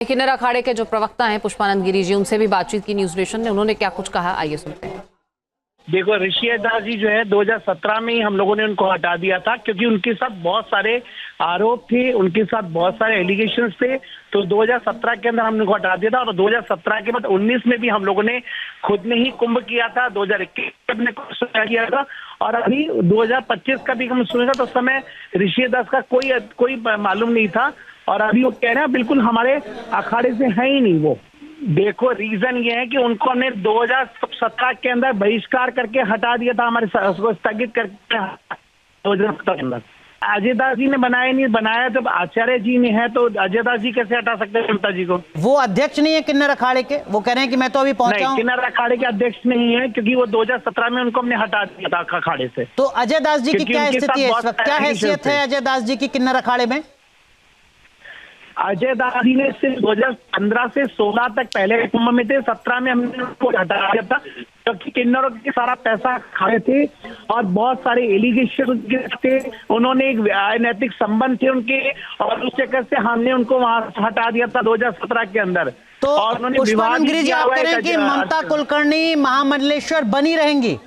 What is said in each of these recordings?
किन्नर अखाड़े के जो प्रवक्ता हैं पुष्पानंद गिरी जी, उनसे भी बातचीत की न्यूज नेशन ने। उन्होंने क्या कुछ कहा, आइए सुनते हैं। देखो, ऋषि दास जी जो है 2017 में ही हम लोगों ने उनको हटा दिया था, क्योंकि उनके साथ बहुत सारे आरोप थे, उनके साथ बहुत सारे एलिगेशंस थे। तो 2017 के अंदर हमने उनको हटा दिया था और 2017 के बाद 19 में भी हम लोगों ने खुद ने ही कुंभ किया था, 2021 में कुछ किया था और अभी 2025 का भी हम सुने था। तो उस समय ऋषि दास का कोई मालूम नहीं था और अभी वो कह रहे हैं बिल्कुल हमारे अखाड़े से है ही नहीं वो। देखो, रीजन ये है कि उनको हमने 2017 के अंदर बहिष्कार करके हटा दिया था, हमारे उसको स्थगित करके 2017 के अंदर। अजय दास जी ने बनाया जब आचार्य जी ने है, तो अजय दास जी कैसे हटा सकते हैं ममता जी को? वो अध्यक्ष नहीं है किन्नर अखाड़े के, वो कह रहे हैं कि मैं तो अभी पहुंचा हूं। किन्नर अखाड़े के अध्यक्ष नहीं है, क्योंकि वो 2017 में उनको हमने हटा दिया था अखाड़े से। तो अजय दास जी की क्या स्थिति है इस वक्त, क्या हैसियत है अजय दास जी की किन्नर अखाड़े में? अजय दास जी ने सिर्फ 2015 से 16 तक पहले कुंभ में थे, 17 में हमने उनको हटा दिया था, क्योंकि किन्नरों के सारा पैसा खाए थे और बहुत सारे एलिगेशन थे। उन्होंने एक अनैतिक संबंध थे उनके और उस चक्कर से हमने उनको वहां हटा दिया था 2017 के अंदर। तो पुष्पानंद गिरी जी, आप कह रहे हैं कि ममता कुलकर्णी महामंडलेश्वर बनी रहेंगी?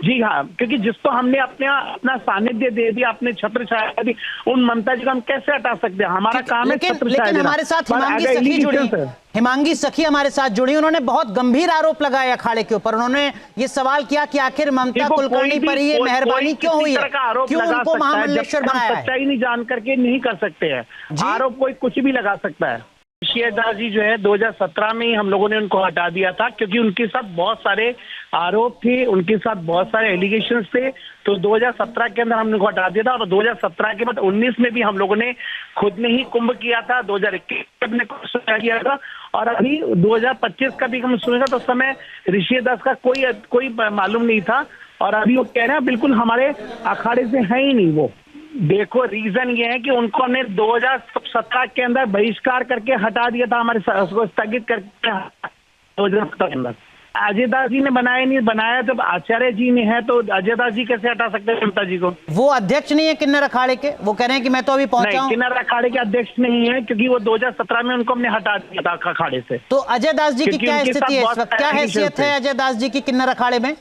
जी हाँ, क्योंकि जिसको हमने अपना सानिध्य दे दिया, अपने छत्र छाया दी, उन ममता जी को हम कैसे हटा सकते हैं? हमारा काम है छत्र छाया। लेकिन हमारे साथ हिमांगी सखी हमारे साथ जुड़ी, उन्होंने बहुत गंभीर आरोप लगाया अखाड़े के ऊपर। उन्होंने ये सवाल किया कि आखिर ममता कुलकर्णी पर ये मेहरबानी क्यों हुई है, क्यों उनको महामंडलेश्वर बनाया है? सच्चाई नहीं जान करके नहीं कर सकते हैं आरोप, कोई कुछ भी लगा सकता है। ऋषि दास जी जो है 2017 में ही हम लोगों ने उनको हटा दिया था, क्योंकि उनके साथ बहुत सारे आरोप थे, उनके साथ बहुत सारे एलिगेशंस थे। तो 2017 के अंदर हमने उनको हटा दिया था और 2017 के बाद 19 में भी हम लोगों ने खुद ने ही कुंभ किया था, 2021 में कुछ किया था और अभी 2025 का भी हम सुने था। तो उस समय ऋषि दास का कोई मालूम नहीं था और अभी वो कह रहे हैं बिल्कुल हमारे अखाड़े से है ही नहीं वो। देखो, रीजन ये है कि उनको हमने 2017 के अंदर बहिष्कार करके हटा दिया था, हमारे उसको स्थगित करके 2017 के अंदर। अजय दास जी ने बनाया जब आचार्य जी ने है, तो अजय दास जी कैसे हटा सकते हैं ममता जी को? वो अध्यक्ष नहीं है किन्नर अखाड़े के, वो कह रहे हैं कि मैं तो अभी पहुंचा हूं। किन्नर अखाड़े के अध्यक्ष नहीं है, क्योंकि वो 2017 में उनको हमने हटा दिया था अखाड़े से। तो अजय दास जी की क्या स्थिति है इस वक्त, क्या हैसियत है अजय दास जी की किन्नर अखाड़े में?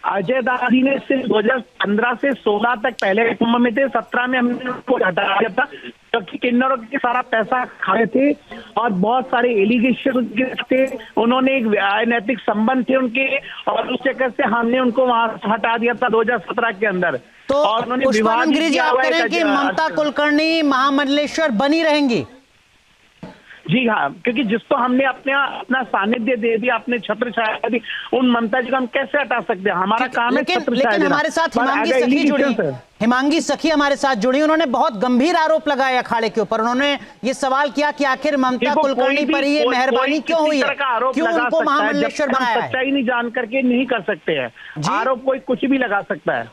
अजय दास जी ने सिर्फ 2015 से 16 तक पहले कुंभ में थे, 17 में हमने उनको हटा दिया था, क्योंकि किन्नरों के सारा पैसा खाए थे और बहुत सारे एलिगेशन थे। उन्होंने एक अनैतिक संबंध थे उनके और उस चक्कर से हमने उनको वहां हटा दिया था 2017 के अंदर। तो पुष्पानंद गिरी जी, आप कह रहे हैं कि ममता कुलकर्णी महामंडलेश्वर बनी रहेंगी? जी हाँ, क्योंकि जिसको हमने अपना सानिध्य दे दिया, अपने छत्र छाया दी, उन ममता जी को हम कैसे हटा सकते हैं? हमारा काम है छत्र छाया। लेकिन हमारे साथ हिमांगी सखी हमारे साथ जुड़ी, उन्होंने बहुत गंभीर आरोप लगाया अखाड़े के ऊपर। उन्होंने ये सवाल किया कि आखिर ममता कुलकर्णी पर ये मेहरबानी क्यों हुई है, क्यों उनको महामंडलेश्वर बनाया है? सच्चाई नहीं जान करके नहीं कर सकते हैं आरोप, कोई कुछ भी लगा सकता है।